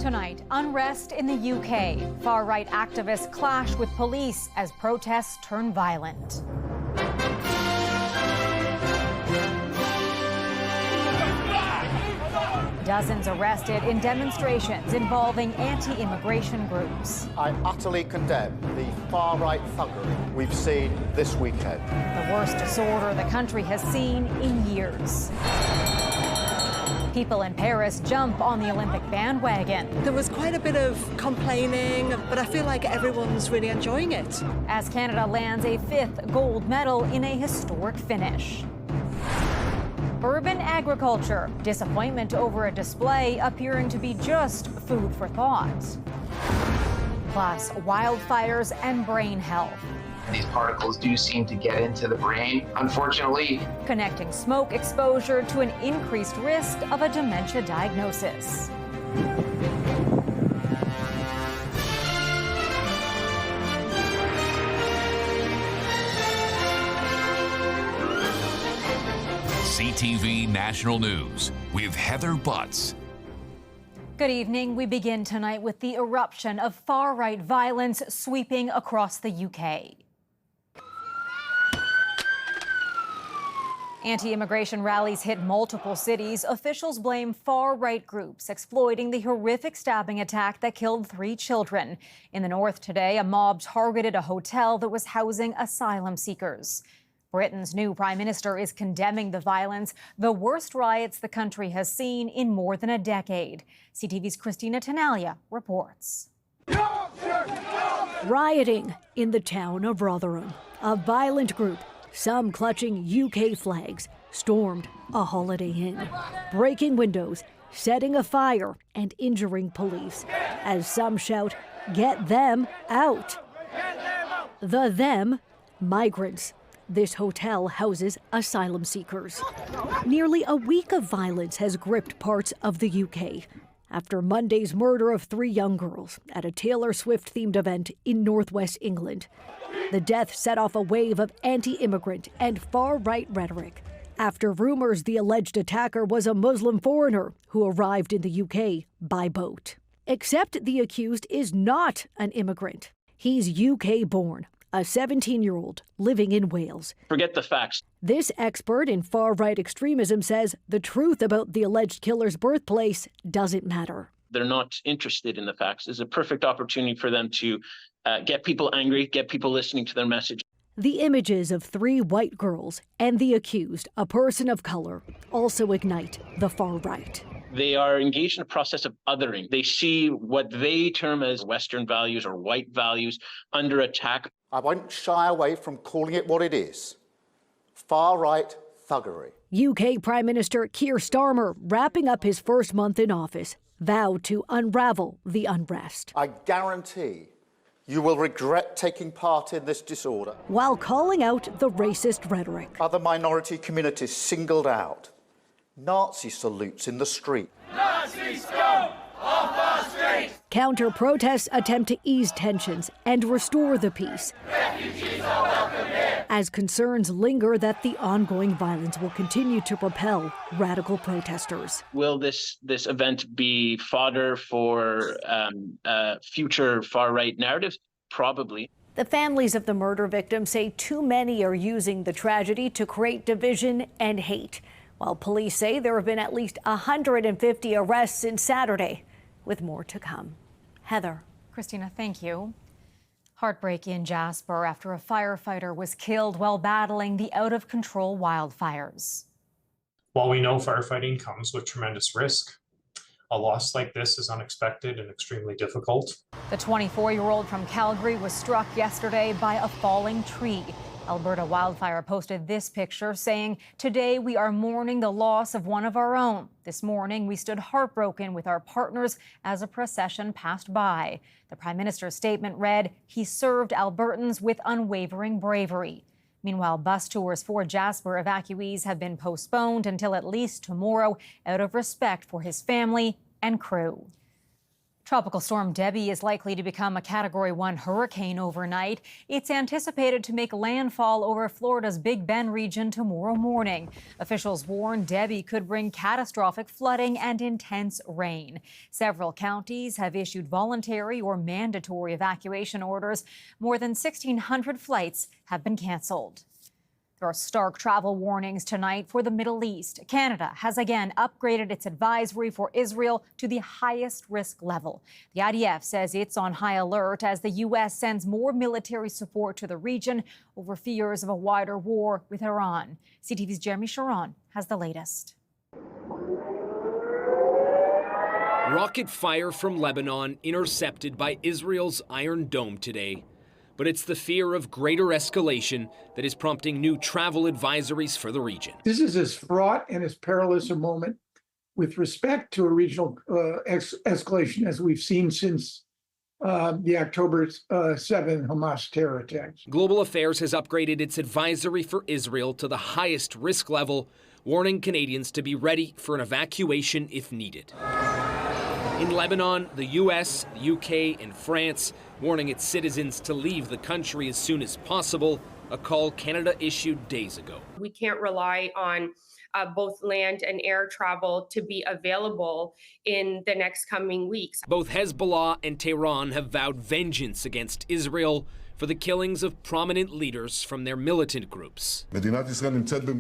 Tonight, unrest in the UK. Far-right activists clash with police as protests turn violent. Dozens arrested in demonstrations involving anti-immigration groups. I utterly condemn the far-right thuggery we've seen this weekend. The worst disorder the country has seen in years. People in Paris jump on the Olympic bandwagon. There was quite a bit of complaining, but I feel like everyone's really enjoying it. As Canada lands a 5th gold medal in a historic finish. Urban agriculture, disappointment over a display appearing to be just food for thought. Plus, wildfires and brain health. These particles do seem to get into the brain, unfortunately. Connecting smoke exposure to an increased risk of a dementia diagnosis. CTV National News with Heather Butts. Good evening. We begin tonight with the eruption of far-right violence sweeping across the UK. Anti-immigration rallies hit multiple cities. Officials blame far-right groups exploiting the horrific stabbing attack that killed 3 children. In the north today, a mob targeted a hotel that was housing asylum seekers. Britain's new prime minister is condemning the violence, the worst riots the country has seen in more than a decade. CTV's Christina Tanalia reports. Rioting in the town of Rotherham. A violent group, some clutching UK flags, stormed a Holiday Inn, breaking windows, setting afire and injuring police, as some shout, "Get them out!" The them, migrants. This hotel houses asylum seekers. Nearly a week of violence has gripped parts of the UK after Monday's murder of 3 young girls at a Taylor Swift-themed event in northwest England. The death set off a wave of anti-immigrant and far-right rhetoric after rumors the alleged attacker was a Muslim foreigner who arrived in the UK by boat. Except the accused is not an immigrant. He's UK-born, a 17-year-old living in Wales. Forget the facts. This expert in far-right extremism says the truth about the alleged killer's birthplace doesn't matter. They're not interested in the facts. It's a perfect opportunity for them to get people angry, get people listening to their message. The images of 3 white girls and the accused, a person of color, also ignite the far right. They are engaged in a process of othering. They see what they term as Western values or white values under attack. I won't shy away from calling it what it is. Far-right thuggery. UK Prime Minister Keir Starmer, wrapping up his first month in office, vowed to unravel the unrest. I guarantee you will regret taking part in this disorder. While calling out the racist rhetoric. Other minority communities singled out. Nazi salutes in the street. Nazis go off our street! Counter-protests attempt to ease tensions and restore the peace. Refugees are welcome here! As concerns linger that the ongoing violence will continue to propel radical protesters. Will this event be fodder for future far-right narratives? Probably. The families of the murder victims say too many are using the tragedy to create division and hate, while police say there have been at least 150 arrests since Saturday, with more to come. Heather. Christina, thank you. Heartbreak in Jasper after a firefighter was killed while battling the out-of-control wildfires. While we know firefighting comes with tremendous risk, a loss like this is unexpected and extremely difficult. The 24-year-old from Calgary was struck yesterday by a falling tree. Alberta Wildfire posted this picture saying, "Today we are mourning the loss of one of our own. This morning we stood heartbroken with our partners as a procession passed by." The Prime Minister's statement read, "He served Albertans with unwavering bravery." Meanwhile, bus tours for Jasper evacuees have been postponed until at least tomorrow out of respect for his family and crew. Tropical storm Debbie is likely to become a Category 1 hurricane overnight. It's anticipated to make landfall over Florida's Big Bend region tomorrow morning. Officials warn Debbie could bring catastrophic flooding and intense rain. Several counties have issued voluntary or mandatory evacuation orders. More than 1,600 flights have been canceled. There are stark travel warnings tonight for the Middle East. Canada has again upgraded its advisory for Israel to the highest risk level. The IDF says it's on high alert as the U.S. sends more military support to the region over fears of a wider war with Iran. CTV's Jeremy Sharon has the latest. Rocket fire from Lebanon intercepted by Israel's Iron Dome today. But it's the fear of greater escalation that is prompting new travel advisories for the region. This is as fraught and as perilous a moment with respect to a regional escalation as we've seen since the October 7 Hamas terror attacks. Global Affairs has upgraded its advisory for Israel to the highest risk level, warning Canadians to be ready for an evacuation if needed. In Lebanon, the U.S., the U.K., and France warning its citizens to leave the country as soon as possible, a call Canada issued days ago. We can't rely on both land and air travel to be available in the next coming weeks. Both Hezbollah and Tehran have vowed vengeance against Israel for the killings of prominent leaders from their militant groups.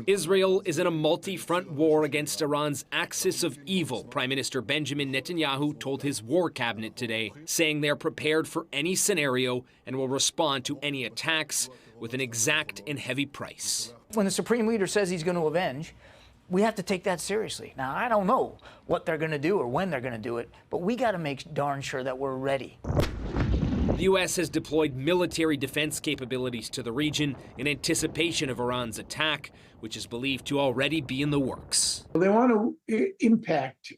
Israel is in a multi-front war against Iran's axis of evil, Prime Minister Benjamin Netanyahu told his war cabinet today, saying they're prepared for any scenario and will respond to any attacks with an exact and heavy price. When the Supreme Leader says he's going to avenge, we have to take that seriously. Now, I don't know what they're going to do or when they're going to do it, but we got to make darn sure that we're ready. The U.S. has deployed military defense capabilities to the region in anticipation of Iran's attack, which is believed to already be in the works. They want to impact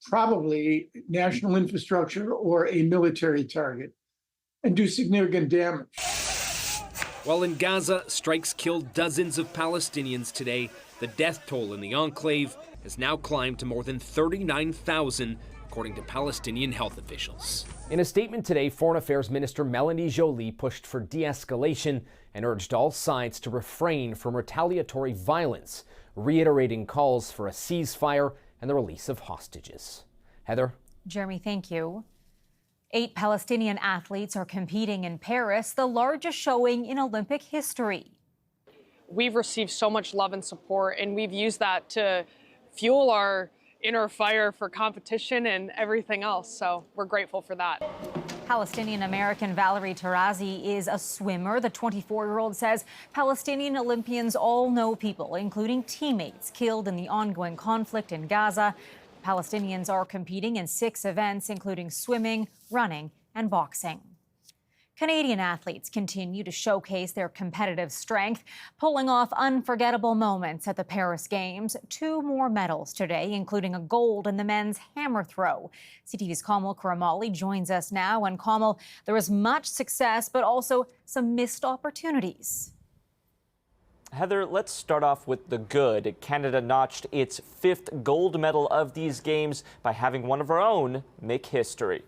probably national infrastructure or a military target and do significant damage. While in Gaza, strikes killed dozens of Palestinians today, the death toll in the enclave has now climbed to more than 39,000, according to Palestinian health officials. In a statement today, Foreign Affairs Minister Melanie Joly pushed for de-escalation and urged all sides to refrain from retaliatory violence, reiterating calls for a ceasefire and the release of hostages. Heather? Jeremy, thank you. 8 Palestinian athletes are competing in Paris, the largest showing in Olympic history. We've received so much love and support, and we've used that to fuel our inner fire for competition and everything else. So we're grateful for that. Palestinian-American Valerie Tarazi is a swimmer. The 24-year-old says Palestinian Olympians all know people, including teammates, killed in the ongoing conflict in Gaza. Palestinians are competing in 6 events, including swimming, running, and boxing. Canadian athletes continue to showcase their competitive strength, pulling off unforgettable moments at the Paris Games. 2 more medals today, including a gold in the men's hammer throw. CTV's Kamal Karamali joins us now. And Kamal, there was much success, but also some missed opportunities. Heather, let's start off with the good. Canada notched its 5th gold medal of these games by having one of our own make history.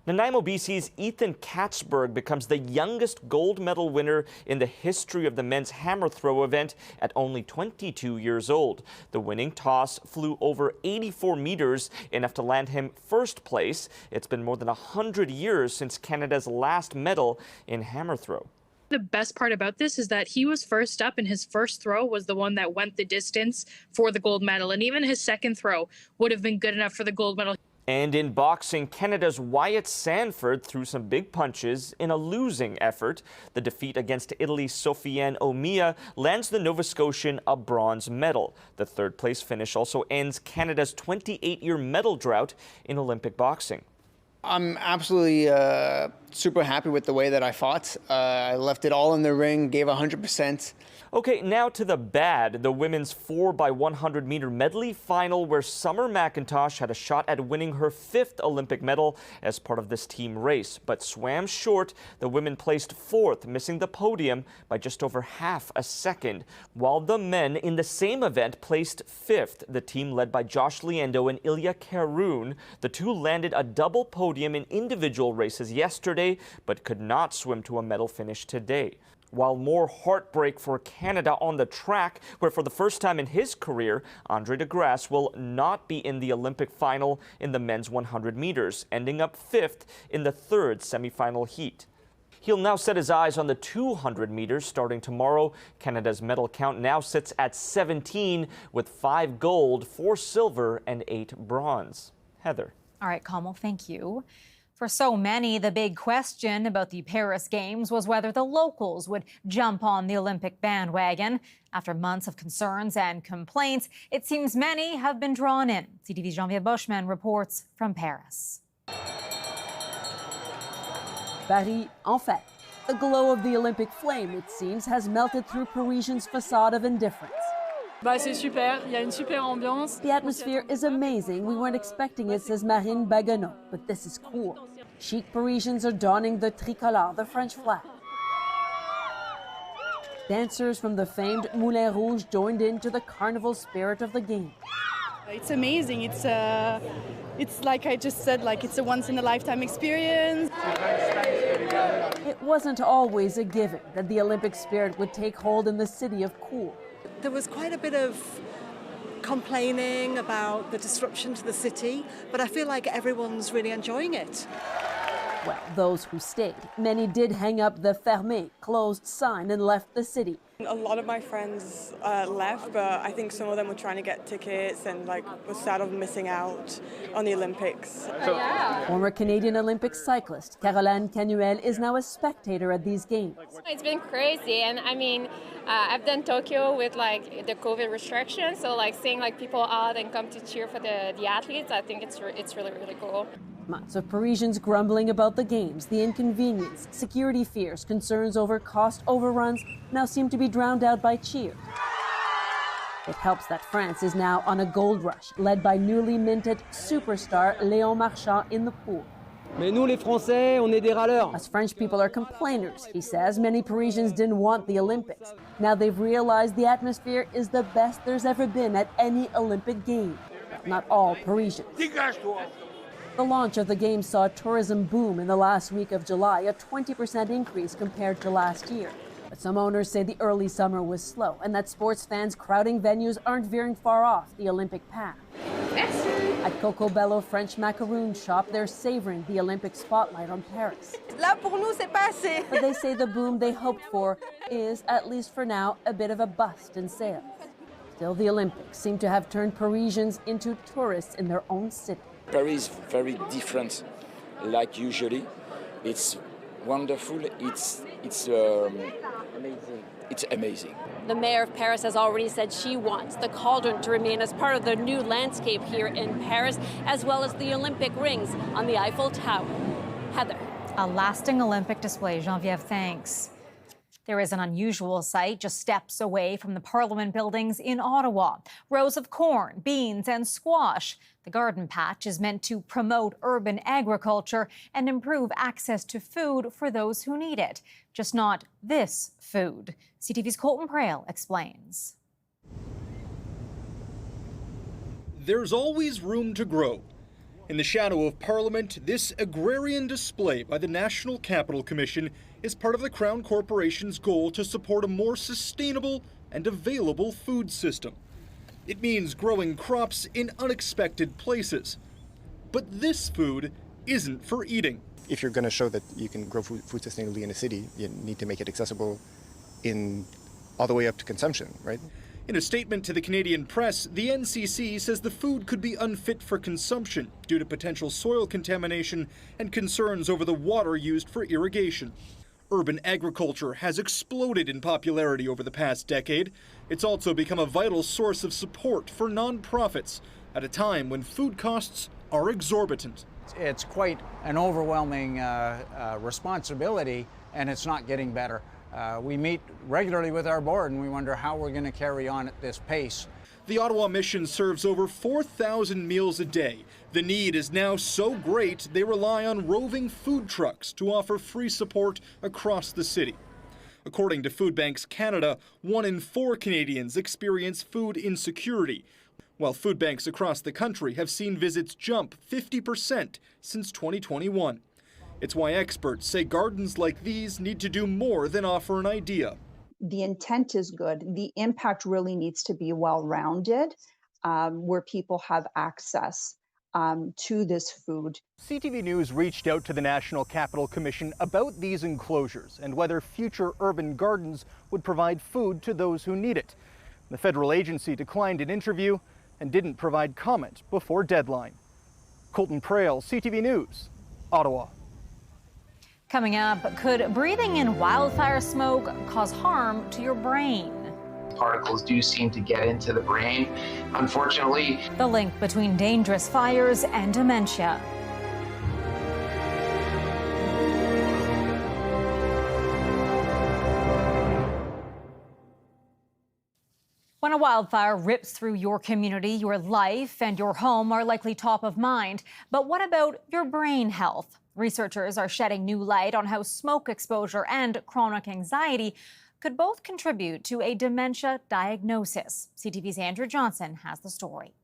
Nanaimo, BC's Ethan Katzberg becomes the youngest gold medal winner in the history of the men's hammer throw event at only 22 years old. The winning toss flew over 84 meters, enough to land him first place. It's been more than 100 years since Canada's last medal in hammer throw. The best part about this is that he was first up, and his first throw was the one that went the distance for the gold medal. And even his second throw would have been good enough for the gold medal. And in boxing, Canada's Wyatt Sanford threw some big punches in a losing effort. The defeat against Italy's Sofiane Omiya lands the Nova Scotian a bronze medal. The 3rd place finish also ends Canada's 28-year medal drought in Olympic boxing. I'm absolutely super happy with the way that I fought. I left it all in the ring, gave 100%. Okay, now to the bad. The women's 4x100 meter medley final, where Summer McIntosh had a shot at winning her 5th Olympic medal as part of this team race, but swam short. The women placed 4th, missing the podium by just over half a second, while the men in the same event placed 5th. The team led by Josh Liendo and Ilya Karoun. The two landed a double podium podium in individual races yesterday, but could not swim to a medal finish today. While more heartbreak for Canada on the track, where for the first time in his career, Andre de Grasse will not be in the Olympic final in the men's 100 meters, ending up 5th in the 3rd semifinal heat. He'll now set his eyes on the 200 meters starting tomorrow. Canada's medal count now sits at 17 with 5 gold, 4 silver and 8 bronze. Heather. All right, Kamal, thank you. For so many, the big question about the Paris Games was whether the locals would jump on the Olympic bandwagon. After months of concerns and complaints, it seems many have been drawn in. CTV's Jean-Pierre Bushman reports from Paris. Paris, en fait. The glow of the Olympic flame, it seems, has melted through Parisians' facade of indifference. C'est super, il y a une super ambiance. The atmosphere is amazing. We weren't expecting it, says Marine Baguenot, but this is cool. Chic Parisians are donning the tricolore, the French flag. Dancers from the famed Moulin Rouge joined into the carnival spirit of the game. It's amazing. It's like I just said, like it's a once-in-a-lifetime experience. It wasn't always a given that the Olympic spirit would take hold in the city of cool. There was quite a bit of complaining about the disruption to the city, but I feel like everyone's really enjoying it. Well, those who stayed, many did hang up the fermé, closed sign and left the city. A lot of my friends left, but I think some of them were trying to get tickets and was sad of missing out on the Olympics. Former Canadian Olympic cyclist Caroline Canuel is now a spectator at these games. It's been crazy, and I mean, I've done Tokyo with the COVID restrictions, so seeing people out and come to cheer for the athletes, I think it's really, really cool. Months of Parisians grumbling about the games, the inconvenience, security fears, concerns over cost overruns now seem to be drowned out by cheer. It helps that France is now on a gold rush, led by newly minted superstar Léon Marchand in the pool. Mais nous, les Français, on est des râleurs. As French people are complainers, he says, many Parisians didn't want the Olympics. Now they've realized the atmosphere is the best there's ever been at any Olympic game. Not all Parisians. The launch of the Games saw a tourism boom in the last week of July, a 20% increase compared to last year. But some owners say the early summer was slow and that sports fans crowding venues aren't veering far off the Olympic path. At Coco Bello French macaroon shop, they're savoring the Olympic spotlight on Paris. Là, pour nous, c'est pas assez. But they say the boom they hoped for is, at least for now, a bit of a bust in sales. Still, the Olympics seem to have turned Parisians into tourists in their own city. Paris is very different, like usually. It's wonderful. It's amazing. It's amazing. The mayor of Paris has already said she wants the cauldron to remain as part of the new landscape here in Paris, as well as the Olympic rings on the Eiffel Tower. Heather. A lasting Olympic display. Geneviève, thanks. There is an unusual sight just steps away from the Parliament buildings in Ottawa. Rows of corn, beans, and squash. The garden patch is meant to promote urban agriculture and improve access to food for those who need it. Just not this food. CTV's Colton Prale explains. There's always room to grow. In the shadow of Parliament, this agrarian display by the National Capital Commission is part of the Crown Corporation's goal to support a more sustainable and available food system. It means growing crops in unexpected places. But this food isn't for eating. If you're going to show that you can grow food sustainably in a city, you need to make it accessible all the way up to consumption, right? In a statement to the Canadian press, the NCC says the food could be unfit for consumption due to potential soil contamination and concerns over the water used for irrigation. Urban agriculture has exploded in popularity over the past decade. It's also become a vital source of support for nonprofits at a time when food costs are exorbitant. It's quite an overwhelming responsibility, and it's not getting better. We meet regularly with our board and we wonder how we're going to carry on at this pace. The Ottawa mission serves over 4,000 meals a day. The need is now so great they rely on roving food trucks to offer free support across the city. According to Food Banks Canada, 1 in 4 Canadians experience food insecurity. while food banks across the country have seen visits jump 50% since 2021. It's why experts say gardens like these need to do more than offer an idea. The intent is good. The impact really needs to be well-rounded, where people have access to this food. CTV News reached out to the National Capital Commission about these enclosures and whether future urban gardens would provide food to those who need it. The federal agency declined an interview and didn't provide comment before deadline. Colton Prail, CTV News, Ottawa. Coming up, could breathing in wildfire smoke cause harm to your brain? Particles do seem to get into the brain, unfortunately. The link between dangerous fires and dementia. When a wildfire rips through your community, your life and your home are likely top of mind. But what about your brain health? Researchers are shedding new light on how smoke exposure and chronic anxiety could both contribute to a dementia diagnosis. CTV's Andrew Johnson has the story.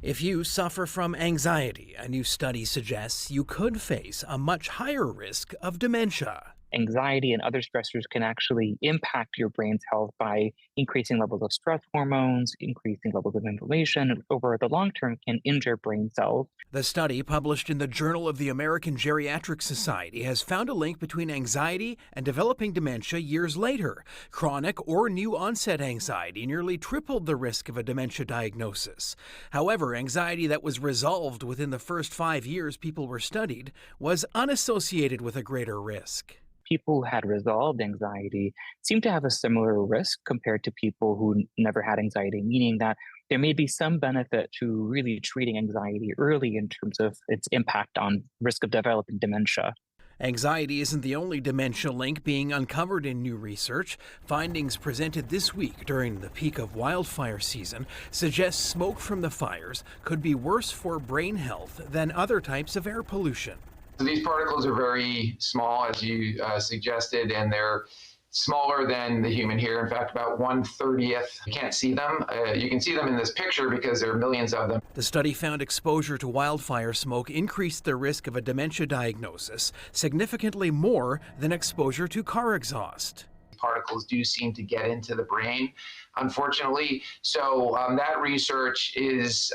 If you suffer from anxiety, a new study suggests you could face a much higher risk of dementia. Anxiety and other stressors can actually impact your brain's health by increasing levels of stress hormones, increasing levels of inflammation, and over the long term can injure brain cells. The study, published in the Journal of the American Geriatric Society, has found a link between anxiety and developing dementia years later. Chronic or new onset anxiety nearly tripled the risk of a dementia diagnosis. However, anxiety that was resolved within the first 5 years people were studied was unassociated with a greater risk. People who had resolved anxiety seem to have a similar risk compared to people who never had anxiety, meaning that there may be some benefit to really treating anxiety early in terms of its impact on risk of developing dementia. Anxiety isn't the only dementia link being uncovered in new research. Findings presented this week during the peak of wildfire season suggest smoke from the fires could be worse for brain health than other types of air pollution. So these particles are very small, as you suggested, and they're smaller than the human hair. In fact, about 1/30th. You can't see them. You can see them in this picture because there are millions of them. The study found exposure to wildfire smoke increased the risk of a dementia diagnosis significantly more than exposure to car exhaust. Particles do seem to get into the brain, unfortunately. So that research is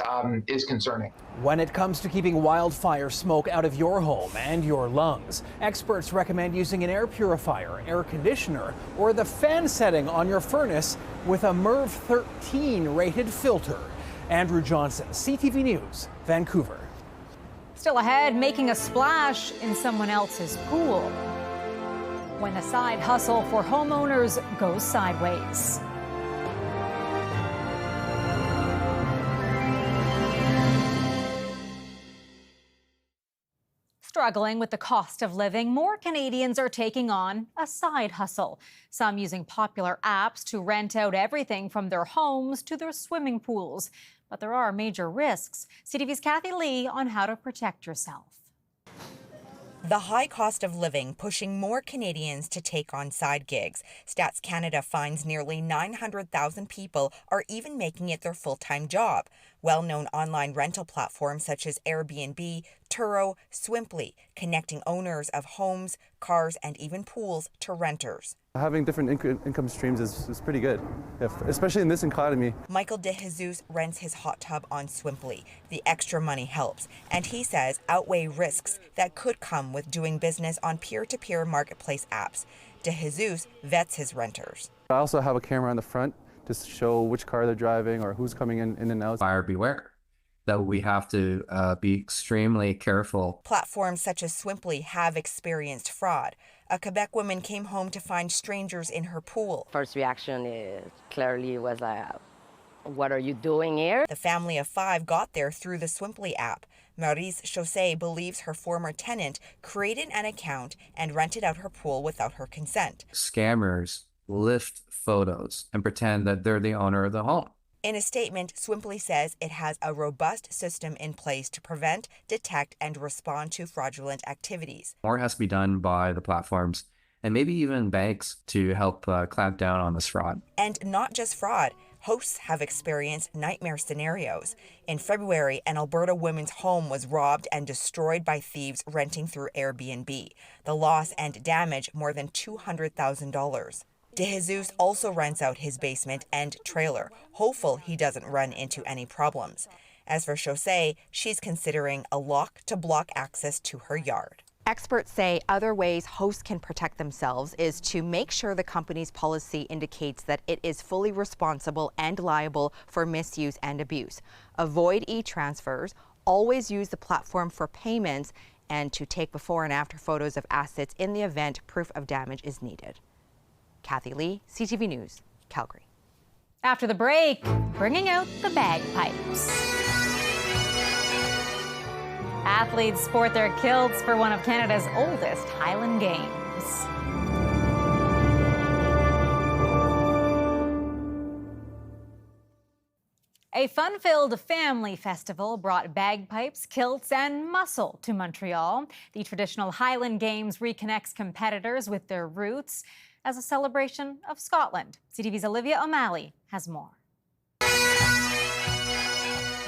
concerning. When it comes to keeping wildfire smoke out of your home and your lungs, experts recommend using an air purifier, air conditioner, or the fan setting on your furnace with a MERV 13 rated filter. Andrew Johnson, CTV News, Vancouver. Still ahead, making a splash in someone else's pool. When the side hustle for homeowners goes sideways. Struggling with the cost of living, more Canadians are taking on a side hustle. Some using popular apps to rent out everything from their homes to their swimming pools. But there are major risks. CTV's Kathy Lee on how to protect yourself. The high cost of living pushing more Canadians to take on side gigs. Stats Canada finds nearly 900,000 people are even making it their full-time job. Well-known online rental platforms such as Airbnb, Turo, Swimply, connecting owners of homes, cars, and even pools to renters. Having different income streams is pretty good, especially in this economy. Michael De Jesus rents his hot tub on Swimply. The extra money helps, and he says outweigh risks that could come with doing business on peer-to-peer marketplace apps. De Jesus vets his renters. I also have a camera on the front to show which car they're driving or who's coming in and out. Buyer beware. That we have to be extremely careful. Platforms such as Swimply have experienced fraud. A Quebec woman came home to find strangers in her pool. First reaction clearly was like, what are you doing here? The family of 5 got there through the Swimply app. Maurice Chaussé believes her former tenant created an account and rented out her pool without her consent. Scammers lift photos and pretend that they're the owner of the home. In a statement, Swimply says it has a robust system in place to prevent, detect, and respond to fraudulent activities. More has to be done by the platforms and maybe even banks to help clamp down on this fraud. And not just fraud. Hosts have experienced nightmare scenarios. In February, an Alberta woman's home was robbed and destroyed by thieves renting through Airbnb. The loss and damage more than $200,000. De Jesus also rents out his basement and trailer, hopeful he doesn't run into any problems. As for Chaussee, she's considering a lock to block access to her yard. Experts say other ways hosts can protect themselves is to make sure the company's policy indicates that it is fully responsible and liable for misuse and abuse. Avoid e-transfers, always use the platform for payments, and to take before and after photos of assets in the event proof of damage is needed. Kathy Lee, CTV News, Calgary. After the break, bringing out the bagpipes. Athletes sport their kilts for one of Canada's oldest Highland Games. A fun-filled family festival brought bagpipes, kilts, and muscle to Montreal. The traditional Highland Games reconnects competitors with their roots as a celebration of Scotland. CTV's Olivia O'Malley has more.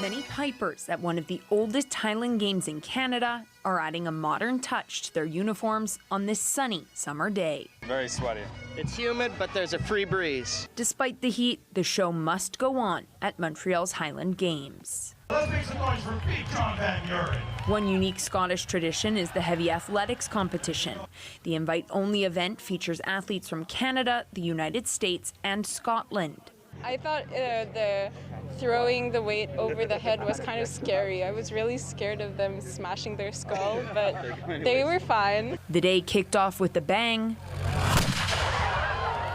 Many pipers at one of the oldest Highland Games in Canada are adding a modern touch to their uniforms on this sunny summer day. Very sweaty. It's humid, but there's a free breeze. Despite the heat, the show must go on at Montreal's Highland Games. Let's make some noise for Big John Van Buren. One unique Scottish tradition is the heavy athletics competition. The invite-only event features athletes from Canada, the United States, and Scotland. I thought the throwing the weight over the head was kind of scary. I was really scared of them smashing their skull, but they were fine. The day kicked off with a bang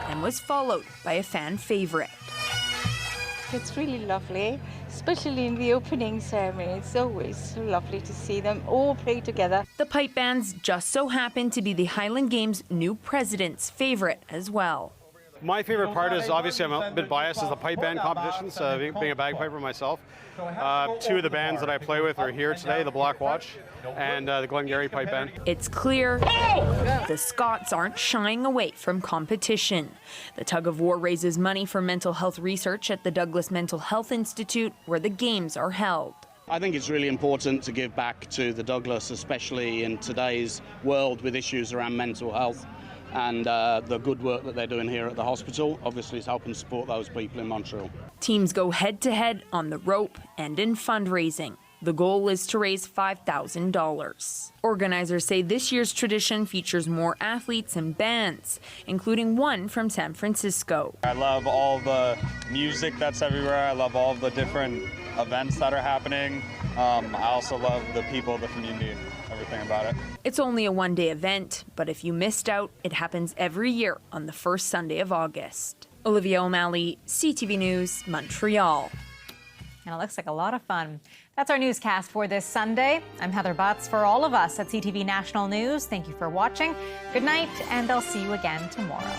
and was followed by a fan favorite. It's really lovely, especially in the opening ceremony. It's always lovely to see them all play together. The pipe bands just so happen to be the Highland Games' new president's favorite as well. My favorite part is, obviously I'm a bit biased, is the pipe band competitions, being a bagpiper myself. Two of the bands that I play with are here today, the Black Watch and the Glengarry Pipe Band. It's clear the Scots aren't shying away from competition. The tug of war raises money for mental health research at the Douglas Mental Health Institute, where the games are held. I think it's really important to give back to the Douglas, especially in today's world with issues around mental health. And the good work that they're doing here at the hospital obviously is helping support those people in Montreal. Teams go head-to-head on the rope and in fundraising. The goal is to raise $5,000. Organizers say this year's tradition features more athletes and bands, including one from San Francisco. I love all the music that's everywhere. I love all the different events that are happening. I also love the people, the community, everything about it. It's only a one-day event, but if you missed out, it happens every year on the first Sunday of August. Olivia O'Malley, CTV News, Montreal. And it looks like a lot of fun. That's our newscast for this Sunday. I'm Heather Butts. For all of us at CTV National News, thank you for watching. Good night, and I'll see you again tomorrow.